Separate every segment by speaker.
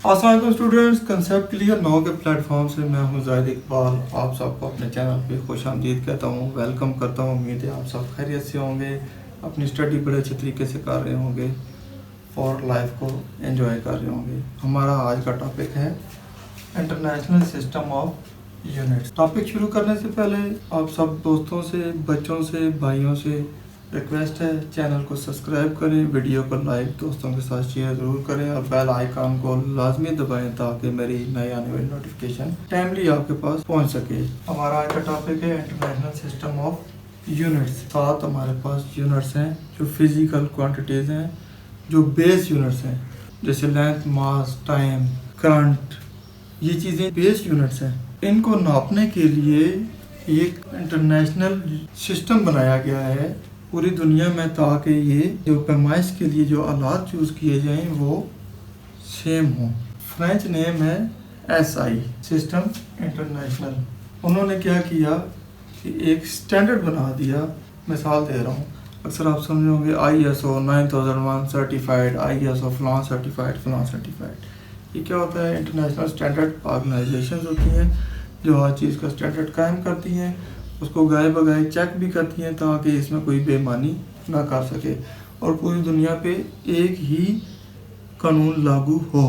Speaker 1: अस्सलाम वालेकुम students, concept clear now के प्लेटफॉर्म से मैं हूं जाहिद इकबाल। आप सबको अपने चैनल पे खुश आमदीद कहता हूं, वेलकम करता हूं। उम्मीद है आप सब खैरियत से होंगे, अपनी स्टडी बड़े अच्छे तरीके से कर रहे होंगे और लाइफ को एंजॉय कर रहे होंगे। हमारा आज का टॉपिक है international system of units. Topic शुरू करने से पहले आप सब दोस्तों से, बच्चों से, भाइयों से रिक्वेस्ट है, चैनल को सब्सक्राइब करें, वीडियो को लाइक दोस्तों के साथ शेयर ज़रूर करें और बेल आइकन को लाजमी दबाएं ताकि मेरी नई आने वाली नोटिफिकेशन टाइमली आपके पास पहुंच सके। हमारा आज का टॉपिक है इंटरनेशनल सिस्टम ऑफ यूनिट्स। साथ हमारे पास यूनिट्स हैं जो फिजिकल क्वांटिटीज़ हैं, जो बेस यूनिट्स हैं, जैसे लेंथ, मास, टाइम, करंट। ये चीज़ें बेस यूनिट्स हैं। इनको नापने के लिए एक इंटरनेशनल सिस्टम बनाया गया है पूरी दुनिया में, ताकि ये जो पैमाइश के लिए जो आलात चूज़ किए जाएं वो सेम हों। फ्रेंच नेम है SI, सिस्टम इंटरनेशनल। उन्होंने क्या किया कि एक स्टैंडर्ड बना दिया। मिसाल दे रहा हूँ, अक्सर आप समझोगे ISO 9001 सर्टिफाइड, ISO फलां सर्टिफाइड, फलां सर्टिफाइड। ये क्या होता है? इंटरनेशनल स्टैंडर्ड ऑर्गेनाइजेशन होती हैं जो हर चीज़ का स्टैंडर्ड कायम करती हैं, उसको गाए बगाए चेक भी करती हैं ताकि इसमें कोई बेईमानी ना कर सके और पूरी दुनिया पे एक ही कानून लागू हो।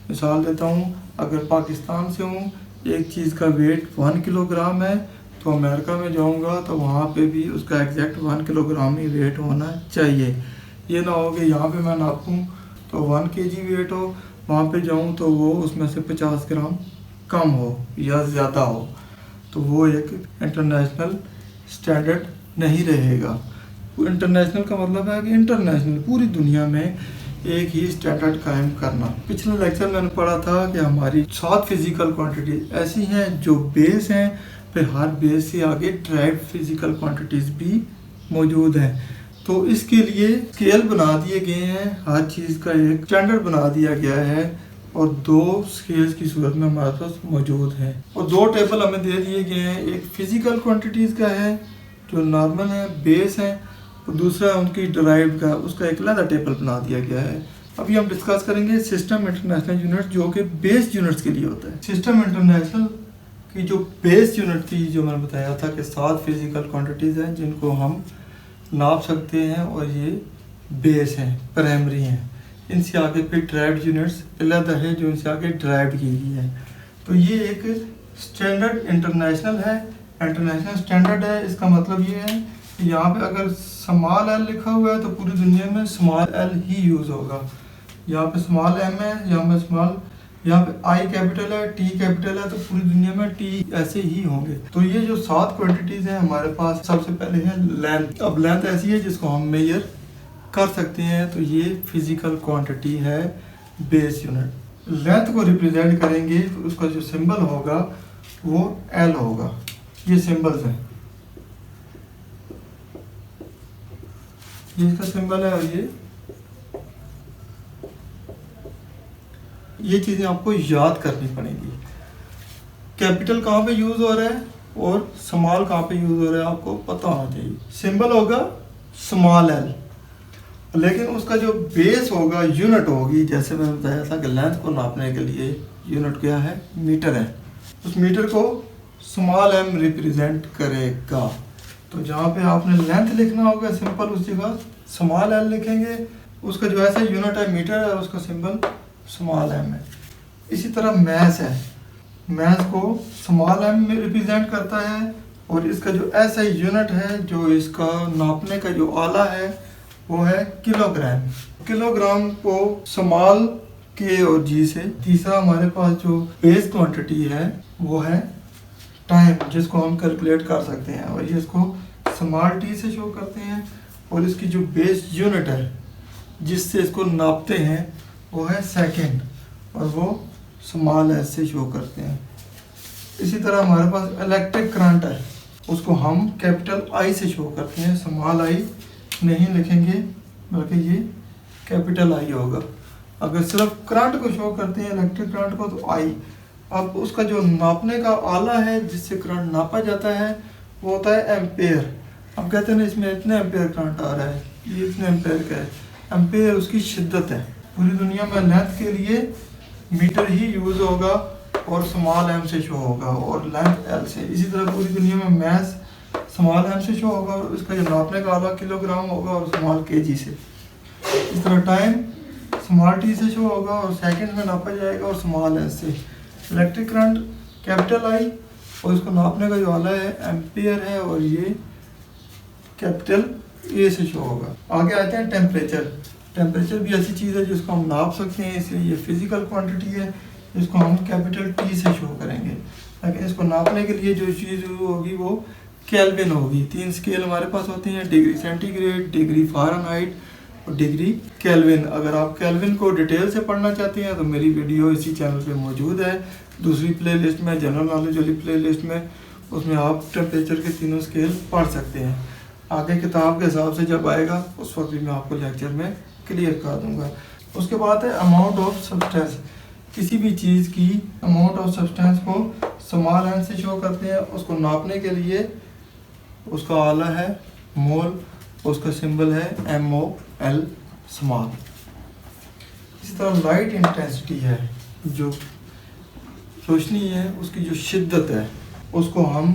Speaker 1: मिसाल देता हूँ, अगर पाकिस्तान से हूँ, एक चीज़ का वेट 1 किलोग्राम है, तो अमेरिका में जाऊँगा तो वहाँ पे भी उसका एग्जैक्ट 1 किलोग्राम ही वेट होना चाहिए। ये ना हो कि यहाँ पे मैं नापूँ तो 1 kg वेट हो, वहाँ पे जाऊँ तो वो उसमें से 50 ग्राम कम हो या ज़्यादा हो, तो वो एक इंटरनेशनल स्टैंडर्ड नहीं रहेगा। इंटरनेशनल का मतलब है कि इंटरनेशनल पूरी दुनिया में एक ही स्टैंडर्ड कायम करना। पिछले लेक्चर में मैंने पढ़ा था कि हमारी 7 फिजिकल क्वांटिटीज ऐसी हैं जो बेस हैं, फिर हर बेस से आगे ड्राइव्ड फिजिकल क्वांटिटीज भी मौजूद हैं। तो इसके लिए स्केल बना दिए गए हैं, हर चीज़ का एक स्टैंडर्ड बना दिया गया है और 2 स्केल्स की सूरत में हमारे पास मौजूद हैं और 2 टेबल हमें दे दिए गए हैं। एक फिजिकल क्वांटिटीज़ का है जो नॉर्मल है, बेस है, और दूसरा उनकी डिराइव्ड का, उसका एक अलग टेबल बना दिया गया है। अभी हम डिस्कस करेंगे सिस्टम इंटरनेशनल यूनिट जो कि बेस यूनिट्स के लिए होता है। सिस्टम इंटरनेशनल की जो बेस यूनिट थी, जो मैंने बताया था कि 7 फिजिकल क्वान्टिटीज़ हैं जिनको हम नाप सकते हैं और ये बेस हैं, प्राइमरी हैं। इनसे आगे फिर ड्राइव्ड यूनिट्स अलग है जो इनसे आगे ड्राइव्ड की गई है। तो ये एक स्टैंडर्ड इंटरनेशनल है, इंटरनेशनल स्टैंडर्ड है। इसका मतलब ये है कि यहाँ पे अगर स्मॉल l लिखा हुआ है तो पूरी दुनिया में स्मॉल l ही यूज़ होगा। यहाँ पे स्मॉल m है, यहाँ पे I कैपिटल है, T कैपिटल है, तो पूरी दुनिया में T ऐसे ही होंगे। तो ये जो 7 क्वांटिटीज़ हैं हमारे पास, सबसे पहले है लेंथ। अब लेंथ ऐसी है जिसको हम मेजर कर सकते हैं, तो ये फिजिकल क्वांटिटी है बेस यूनिट। लेंथ को रिप्रेजेंट करेंगे तो उसका जो सिंबल होगा वो L होगा। ये सिंबल्स हैं, ये इसका सिंबल है और ये चीज़ें आपको याद करनी पड़ेंगी। कैपिटल कहाँ पे यूज़ हो रहा है और स्मॉल कहाँ पे यूज़ हो रहा है आपको पता होना चाहिए। सिंबल होगा स्मॉल l, लेकिन उसका जो बेस होगा यूनिट होगी। जैसे मैंने बताया था कि लेंथ को नापने के लिए यूनिट क्या है? मीटर है। उस मीटर को स्मॉल m रिप्रेजेंट करेगा। तो जहाँ पे आपने लेंथ लिखना होगा सिंपल, उस जगह स्मॉल l लिखेंगे। उसका जो ऐसा यूनिट है मीटर है, उसका सिंबल स्मॉल m है। इसी तरह मैस है, मैस को स्मॉल m में रिप्रेजेंट करता है और इसका जो ऐसा यूनिट है, जो इसका नापने का जो आला है वो है किलोग्राम। किलोग्राम को स्मॉल K और G से। तीसरा हमारे पास जो बेस क्वांटिटी है वो है टाइम, जिसको हम कैलकुलेट कर सकते हैं और ये इसको स्मॉल t से शो करते हैं। और इसकी जो बेस यूनिट है जिससे इसको नापते हैं वो है सेकंड और वो स्मॉल s से शो करते हैं। इसी तरह हमारे पास इलेक्ट्रिक करंट है, उसको हम कैपिटल I से शो करते हैं, स्मॉल I नहीं लिखेंगे बल्कि ये कैपिटल I होगा। अगर सिर्फ करंट को शो करते हैं, इलेक्ट्रिक करंट को, तो I। अब उसका जो नापने का आला है जिससे करंट नापा जाता है वो होता है एम्पेयर। अब कहते हैं ना इसमें इतने एम्पेयर करंट आ रहा है, ये इतने एम्पेयर का है। एम्पेयर उसकी शिद्दत है। पूरी दुनिया में लेंथ के लिए मीटर ही यूज़ होगा और स्मॉल एम से शो होगा और लेंथ एल से। इसी तरह पूरी दुनिया में मैथ स्मॉल एम से शो होगा और उसका जो नापने का आला किलोग्राम होगा और स्मॉल केजी से। इस तरह टाइम स्मॉल टी से शो होगा और सेकंड में नापा जाएगा और स्मॉल एस से। इलेक्ट्रिक करंट कैपिटल आई और इसको नापने का जो आला है एम्पियर है और ये कैपिटल ए से शो होगा। आगे आते हैं टेम्परेचर। टेम्परेचर भी ऐसी चीज़ है जिसको हम नाप सकते हैं, इसलिए ये फिजिकल क्वांटिटी है, इसको हम कैपिटल टी से शो करेंगे। लेकिन इसको नापने के लिए जो चीज़ होगी वो केल्विन होगी। 3 स्केल हमारे पास होती हैं, डिग्री सेंटीग्रेड, डिग्री फ़ारेनहाइट और डिग्री केल्विन। अगर आप केल्विन को डिटेल से पढ़ना चाहते हैं तो मेरी वीडियो इसी चैनल पे मौजूद है, दूसरी प्लेलिस्ट में, जनरल नॉलेज वाली प्लेलिस्ट में, उसमें आप टेम्परेचर के तीनों स्केल पढ़ सकते हैं। आगे किताब के हिसाब से जब आएगा उस वक्त भी मैं आपको लेक्चर में क्लियर कर दूंगा। उसके बाद है अमाउंट ऑफ सब्सटेंस। किसी भी चीज़ की अमाउंट ऑफ सब्सटेंस को स्मॉल एन से शो करते हैं। उसको नापने के लिए उसका आला है मोल, उसका सिंबल है MOL स्मॉल। इसी तरह लाइट इंटेंसिटी है, जो रोशनी है उसकी जो शिद्दत है उसको हम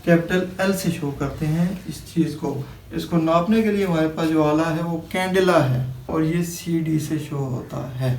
Speaker 1: कैपिटल L से शो करते हैं इस चीज़ को। इसको नापने के लिए हमारे पास जो आला है वो कैंडेला है और ये CD से शो होता है।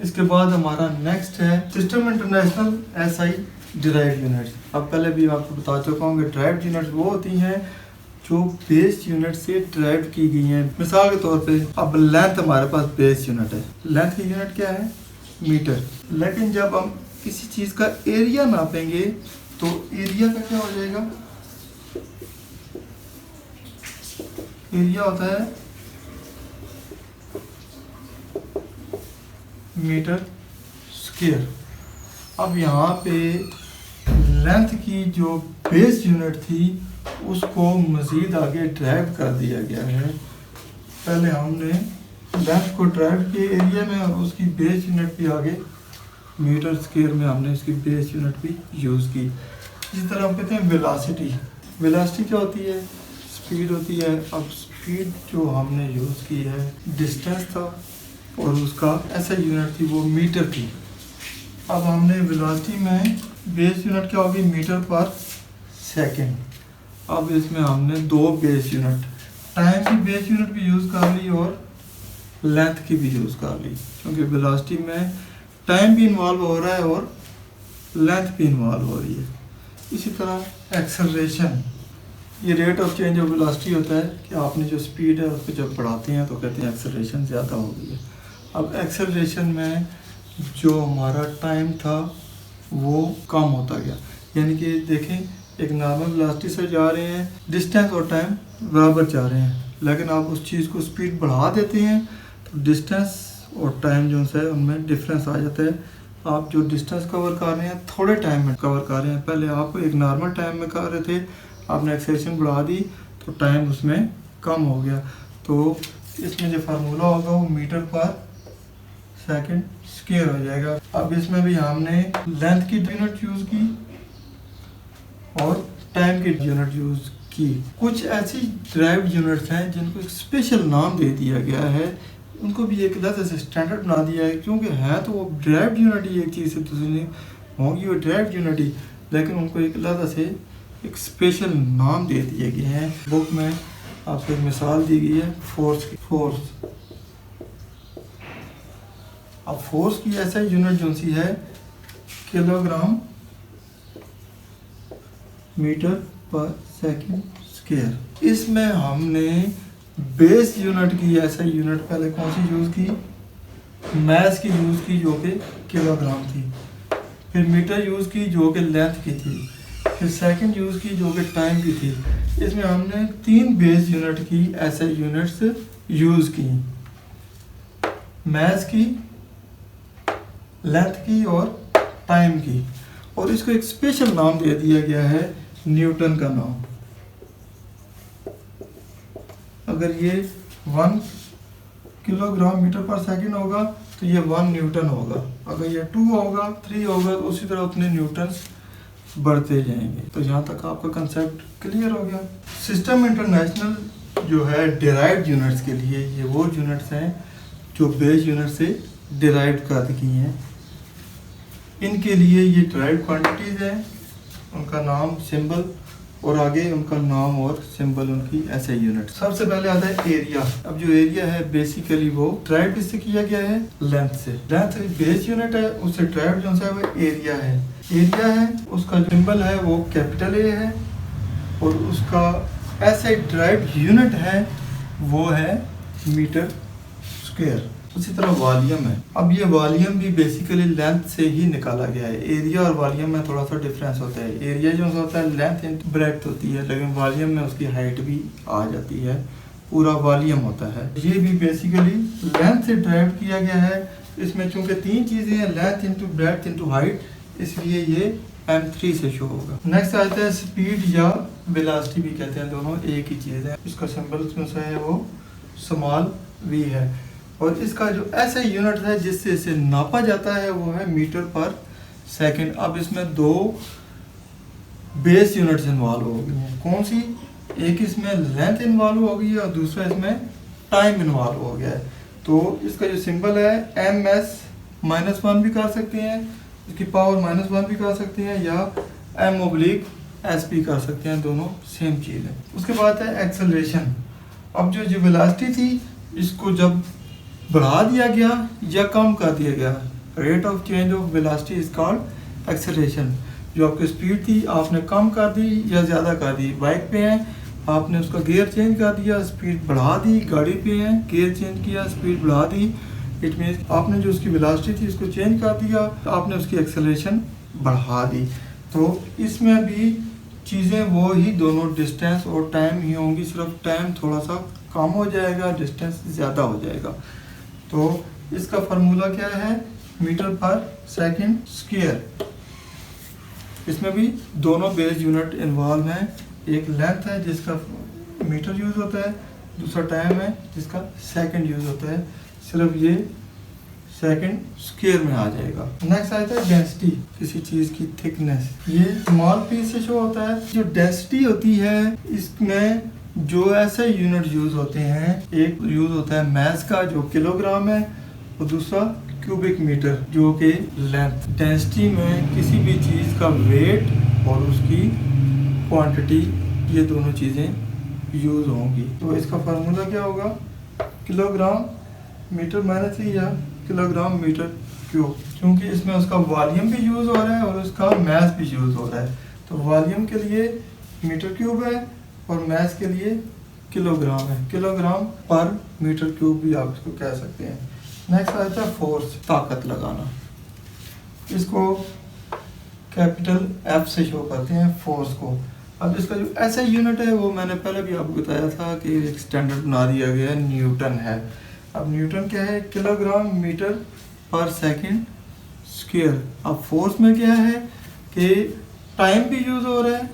Speaker 1: इसके बाद हमारा नेक्स्ट है system international SI derived units. अब पहले भी आपको बता चुका हूँ कि डिराइव्ड यूनिट्स वो होती हैं जो बेस यूनिट से डिराइव की गई हैं। मिसाल के तौर पे अब लेंथ हमारे पास बेस यूनिट है, लेंथ की यूनिट क्या है? मीटर। लेकिन जब हम किसी चीज़ का एरिया नापेंगे तो एरिया का क्या हो जाएगा? एरिया होता है मीटर स्क्वायर। अब यहाँ पे लेंथ की जो बेस यूनिट थी उसको मज़ीद आगे ड्राइव कर दिया गया है। पहले हमने लेंथ को ड्राइव किए एरिया में और उसकी बेस यूनिट भी आगे मीटर स्क्वायर में हमने इसकी बेस यूनिट भी यूज़ की। इसी तरह हम कहते हैं वेलोसिटी। वेलोसिटी क्या होती है? स्पीड होती है। अब स्पीड जो हमने यूज़ की है डिस्टेंस था और उसका ऐसा यूनिट थी वो मीटर थी। अब हमने वेलोसिटी में बेस यूनिट क्या होगी? मीटर पर सेकेंड। अब इसमें हमने 2 बेस यूनिट, टाइम की बेस यूनिट भी यूज़ कर ली और लेंथ की भी यूज़ कर ली, क्योंकि वेलोसिटी में टाइम भी इन्वॉल्व हो रहा है और लेंथ भी इन्वॉल्व हो रही है। इसी तरह एक्सेलरेशन, ये rate of change of velocity होता है कि आपने जो स्पीड है उसको जब बढ़ाते हैं तो कहते हैं एक्सेलरेशन ज़्यादा हो गई है। अब एक्सेलरेशन में जो हमारा टाइम था वो कम होता गया, यानी कि देखें एक नॉर्मल वेलोसिटी से जा रहे हैं, डिस्टेंस और टाइम बराबर जा रहे हैं, लेकिन आप उस चीज़ को स्पीड बढ़ा देते हैं तो डिस्टेंस और टाइम जो है उनमें डिफरेंस आ जाता है। आप जो डिस्टेंस कवर कर रहे हैं थोड़े टाइम में कवर कर रहे हैं, पहले आप एक नॉर्मल टाइम में कर रहे थे, आपने एक्सेलरेशन बढ़ा दी तो टाइम उसमें कम हो गया। तो इसमें जो फार्मूला होगा वो मीटर पर सेकंड स्क्वायर हो जाएगा। अब इसमें भी हमने लेंथ की यूनिट यूज़ की और टाइम की यूनिट यूज़ की। कुछ ऐसी डिराइव्ड यूनिट्स हैं जिनको एक स्पेशल नाम दे दिया गया है, उनको भी एक अलग से स्टैंडर्ड बना दिया है, क्योंकि है तो वो डिराइव्ड यूनिट ही एक चीज़ से दूसरी होंगी वो डिराइव्ड यूनिट ही, लेकिन उनको एक अलग से एक स्पेशल नाम दे दिए गए हैं। बुक में आपको एक मिसाल दी गई है फोर्स की। अब फोर्स की ऐसा यूनिट जो सी है किलोग्राम मीटर पर सेकंड स्क्वायर। इसमें हमने बेस यूनिट की ऐसा यूनिट पहले कौन सी यूज़ की? मैस की यूज़ की जो कि किलोग्राम थी, फिर मीटर यूज़ की जो कि लेंथ की थी, फिर सेकंड यूज़ की जो कि टाइम की थी। इसमें हमने 3 बेस यूनिट की ऐसे यूनिट्स यूज़ की, मैस की, लेंथ की और टाइम की, और इसको एक स्पेशल नाम दे दिया गया है न्यूटन का नाम। अगर ये 1 किलोग्राम मीटर पर सेकंड होगा तो ये 1 न्यूटन होगा, अगर ये 2 होगा 3 होगा तो उसी तरह उतने न्यूटन बढ़ते जाएंगे। तो यहाँ तक आपका कंसेप्ट क्लियर हो गया। सिस्टम इंटरनेशनल जो है डिराइव्ड यूनिट्स के लिए, ये वो यूनिट्स हैं जो बेस यूनिट से डिराइव कर दी हैं। इनके लिए ये ड्राइव क्वांटिटीज़ है, उनका नाम, सिंबल और आगे उनका नाम और सिंबल उनकी ऐसे यूनिट। सबसे पहले आता है एरिया। अब जो एरिया है बेसिकली वो ड्राइव किससे किया गया है, लेंथ से। लेंथ बेस यूनिट है, उससे ड्राइव जो है वो एरिया है। एरिया है उसका जो सिंबल है वो कैपिटल ए है और उसका ऐसे ड्राइव यूनिट है वो है मीटर स्क्वायर। उसी तरह वॉल्यूम है। अब ये वॉल्यूम भी बेसिकली लेंथ से ही निकाला गया है। एरिया और वॉल्यूम में थोड़ा सा डिफरेंस होता है। एरिया जो होता है लेंथ इंटू ब्रेड्थ होती है, लेकिन वॉल्यूम में उसकी हाइट भी आ जाती है, पूरा वॉल्यूम होता है। ये भी बेसिकली लेंथ से ड्राइव किया गया है। इसमें चूंकि तीन चीज़ें हैं, length into breadth into height, इसलिए ये M3 से शो होगा। नेक्स्ट आता है स्पीड या वेलोसिटी भी कहते हैं, दोनों एक ही चीज़ है। इसका सिंबल कौन सा है, वो स्मॉल v है। और इसका जो ऐसा यूनिट है जिससे इसे नापा जाता है वो है मीटर पर सेकंड। अब इसमें दो बेस यूनिट्स इन्वॉल्व हो गई हैं। कौन सी, एक इसमें लेंथ इन्वॉल्व हो गई है और दूसरा इसमें टाइम इन्वॉल्व हो गया है। तो इसका जो सिंबल है ms-1 भी कर सकते हैं, इसकी पावर -1 भी कर सकते हैं, या m/s भी कर सकते हैं, दोनों सेम चीज़ है। उसके बाद है एक्सेलरेशन। अब जो वेलोसिटी थी इसको जब बढ़ा दिया गया या कम कर दिया गया, rate of change of velocity is called acceleration. जो आपकी स्पीड थी आपने कम कर दी या ज़्यादा कर दी, बाइक पे हैं आपने उसका गियर चेंज कर दिया, स्पीड बढ़ा दी, गाड़ी पे हैं गियर चेंज किया, स्पीड बढ़ा दी, इट मीन्स आपने जो उसकी वेलोसिटी थी उसको चेंज कर दिया, आपने उसकी एक्सेलरेशन बढ़ा दी। तो इसमें भी चीज़ें वो ही दोनों डिस्टेंस और टाइम ही होंगी, सिर्फ टाइम थोड़ा सा कम हो जाएगा, डिस्टेंस ज़्यादा हो जाएगा। तो इसका फार्मूला क्या है, मीटर पर सेकंड स्क्वायर। इसमें भी दोनों बेस यूनिट इन्वॉल्व हैं, एक लेंथ है जिसका मीटर यूज़ होता है, दूसरा टाइम है जिसका सेकंड यूज़ होता है, सिर्फ ये सेकंड स्क्वायर में आ जाएगा। नेक्स्ट आता है डेंसिटी, किसी चीज़ की थिकनेस। ये स्मॉल पी से शो होता है। जो डेंसिटी होती है इसमें जो ऐसे यूनिट यूज होते हैं, एक यूज होता है मैस का जो किलोग्राम है और दूसरा क्यूबिक मीटर जो कि लेंथ। डेंसिटी में किसी भी चीज़ का वेट और उसकी क्वांटिटी, ये दोनों चीज़ें यूज होंगी। तो इसका फार्मूला क्या होगा, किलोग्राम मीटर -3 या किलोग्राम मीटर क्यूब। क्योंकि इसमें उसका वॉल्यूम भी यूज हो रहा है और उसका मैस भी यूज हो रहा है, तो वॉल्यूम के लिए मीटर क्यूब है और मैस के लिए किलोग्राम है। किलोग्राम पर मीटर क्यूब भी आप इसको कह सकते हैं। नेक्स्ट आता है फोर्स, ताकत लगाना। इसको कैपिटल F से शो करते हैं फोर्स को। अब इसका जो ऐसा यूनिट है वो मैंने पहले भी आपको बताया था कि एक स्टैंडर्ड बना दिया गया है, न्यूटन है। अब न्यूटन क्या है, किलोग्राम मीटर पर सेकंड स्क्वायर। अब फोर्स में क्या है कि टाइम भी यूज हो रहा है,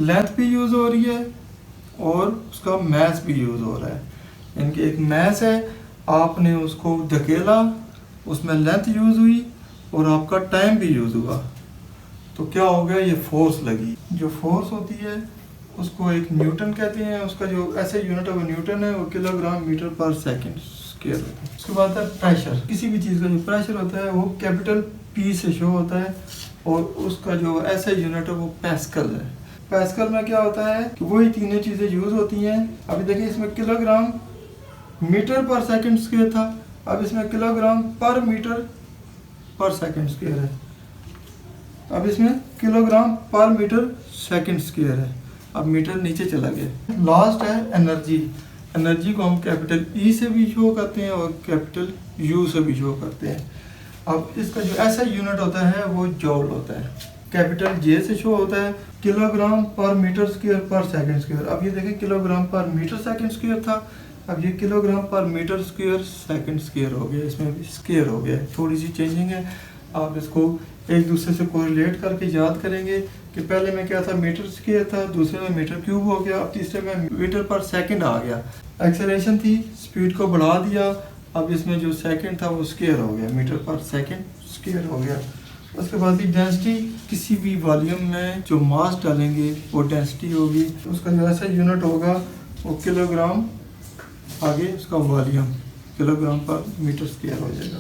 Speaker 1: लेंथ भी यूज हो रही है और उसका मैस भी यूज हो रहा है। यानी कि एक मैस है, आपने उसको धकेला, उसमें लेंथ यूज हुई और आपका टाइम भी यूज हुआ, तो क्या हो गया, ये फोर्स लगी। जो फोर्स होती है उसको एक न्यूटन कहते हैं। उसका जो ऐसे यूनिट है वो न्यूटन है, वो किलोग्राम मीटर पर सेकंड स्क्वायर होता है। उसके बाद है प्रेशर। किसी भी चीज़ का जो प्रेशर होता है वो कैपिटल P से शो होता है और उसका जो ऐसा यूनिट है वो पैस्कल है। पैस्कल में क्या होता है कि वही तीनों चीज़ें यूज होती हैं। अभी देखिए इसमें किलोग्राम मीटर पर सेकंड स्क्वायर था, अब इसमें किलोग्राम पर मीटर पर सेकंड स्क्वायर है, अब इसमें किलोग्राम पर मीटर सेकंड स्क्वायर है। अब मीटर नीचे चला गया। लास्ट है एनर्जी। एनर्जी को हम कैपिटल E से भी शो करते हैं और कैपिटल U से भी शो करते हैं। अब इसका जो ऐसा यूनिट होता है वो जॉल होता है, कैपिटल J से शो होता है, किलोग्राम पर मीटर स्क्वायर पर सेकंड स्क्वायर। अब ये देखें किलोग्राम पर मीटर सेकंड स्क्वायर था, अब ये किलोग्राम पर मीटर स्क्वायर सेकंड स्क्वायर हो गया, इसमें भी स्क्वायर हो गया, थोड़ी सी चेंजिंग है। आप इसको एक दूसरे से कोरिलेट करके याद करेंगे कि पहले में क्या था, मीटर स्क्वायर था, दूसरे में मीटर क्यूब हो गया, अब तीसरे में मीटर पर सेकंड आ गया। एक्सेलरेशन थी, स्पीड को बढ़ा दिया, अब इसमें जो सेकंड था वो स्क्वायर हो गया, मीटर पर सेकंड स्क्वायर हो गया। उसके बाद डेंसिटी, किसी भी वॉल्यूम में जो मास डालेंगे वो डेंसिटी होगी। उसका जो ऐसा यूनिट होगा वो किलोग्राम, आगे उसका वॉल्यूम किलोग्राम पर मीटर स्क्वायर हो जाएगा।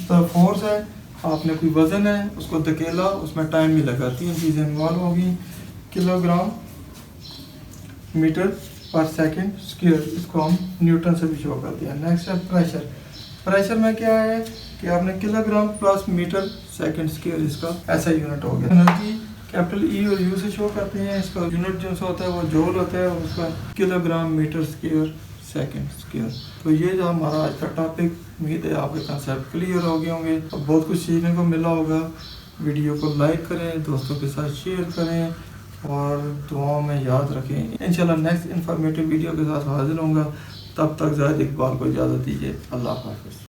Speaker 1: तो फोर्स है, आपने कोई वज़न है उसको धकेला, उसमें टाइम भी लगा, 3 चीज़ें इन्वॉल्व होगी। किलोग्राम मीटर पर सेकंड स्क्वायर, इसको हम न्यूटन से भी शो करते हैं। नेक्स्ट है प्रेशर। प्रेशर में क्या है कि आपने kilogram plus metre second square, इसका ऐसा यूनिट हो गया। एनर्जी कैपिटल ई और यू से शो करते हैं, इसका यूनिट जो होता है वो जूल होता है और उसका kilogram metre square second square. तो ये जो हमारा आज का टॉपिक, उम्मीद है आपके कंसेप्ट क्लियर हो गए होंगे, अब बहुत कुछ सीखने को मिला होगा। वीडियो को लाइक करें, दोस्तों के साथ शेयर करें और दुआओं में याद रखें। इंशाल्लाह नेक्स्ट इन्फॉर्मेटिव वीडियो के साथ हाजिर होऊंगा। तब तक ज़ाहिद इकबाल को इजाज़त दीजिए। अल्लाह हाफ़िज़।